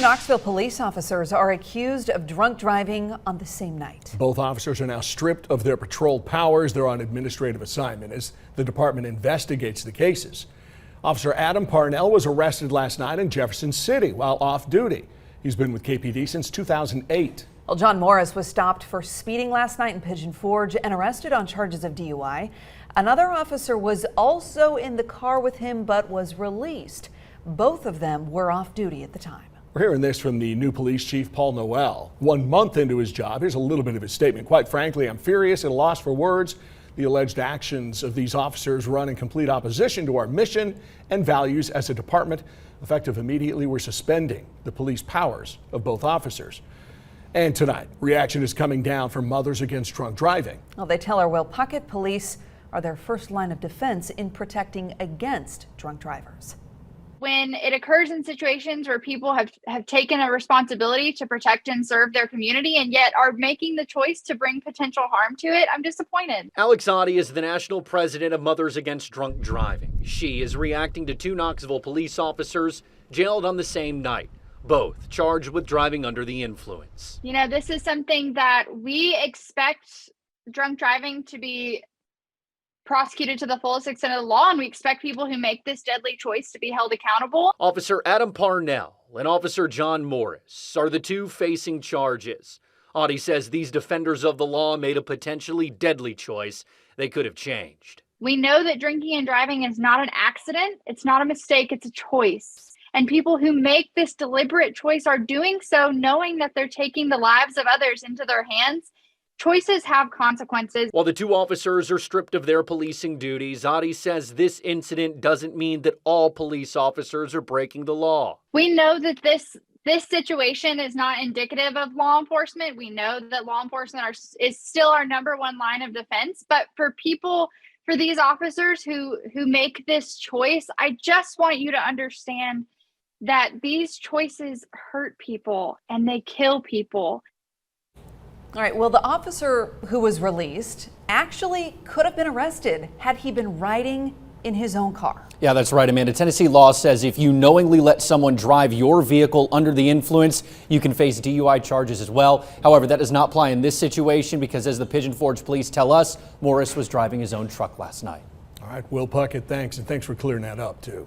Knoxville police officers are accused of drunk driving on the same night. Both officers are now stripped of their patrol powers. They're on administrative assignment as the department investigates the cases. Officer Adam Parnell was arrested last night in Jefferson City while off duty. He's been with KPD since 2008. Well, John Morris was stopped for speeding last night in Pigeon Forge and arrested on charges of DUI. Another officer was also in the car with him but was released. Both of them were off duty at the time. We're hearing this from the new police chief, Paul Noel. 1 month into his job, here's a little bit of his statement. Quite frankly, I'm furious at a loss for words. The alleged actions of these officers run in complete opposition to our mission and values as a department. Effective immediately, we're suspending the police powers of both officers. And tonight, reaction is coming down from Mothers Against Drunk Driving. Well, they tell our Will-Puckett police are their first line of defense in protecting against drunk drivers. When it occurs in situations where people have taken a responsibility to protect and serve their community and yet are making the choice to bring potential harm to it, I'm disappointed. Alex Oddie is the national president of Mothers Against Drunk Driving. She is reacting to 2 Knoxville police officers jailed on the same night, both charged with driving under the influence. You know, this is something that we expect drunk driving to be prosecuted to the fullest extent of the law, and we expect people who make this deadly choice to be held accountable. Officer Adam Parnell and Officer John Morris are the 2 facing charges. Oddie says these defenders of the law made a potentially deadly choice they could have changed. We know that drinking and driving is not an accident. It's not a mistake. It's a choice. And people who make this deliberate choice are doing so knowing that they're taking the lives of others into their hands. Choices have consequences. While the 2 officers are stripped of their policing duties, Oddie says this incident doesn't mean that all police officers are breaking the law. We know that this situation is not indicative of law enforcement. We know that law enforcement is still our #1 line of defense. But for these officers who make this choice, I just want you to understand that these choices hurt people and they kill people. All right, well, the officer who was released actually could have been arrested had he been riding in his own car. Yeah, that's right, Amanda. Tennessee law says if you knowingly let someone drive your vehicle under the influence, you can face DUI charges as well. However, that does not apply in this situation because, as the Pigeon Forge police tell us, Morris was driving his own truck last night. All right, Will Puckett, thanks, and thanks for clearing that up, too.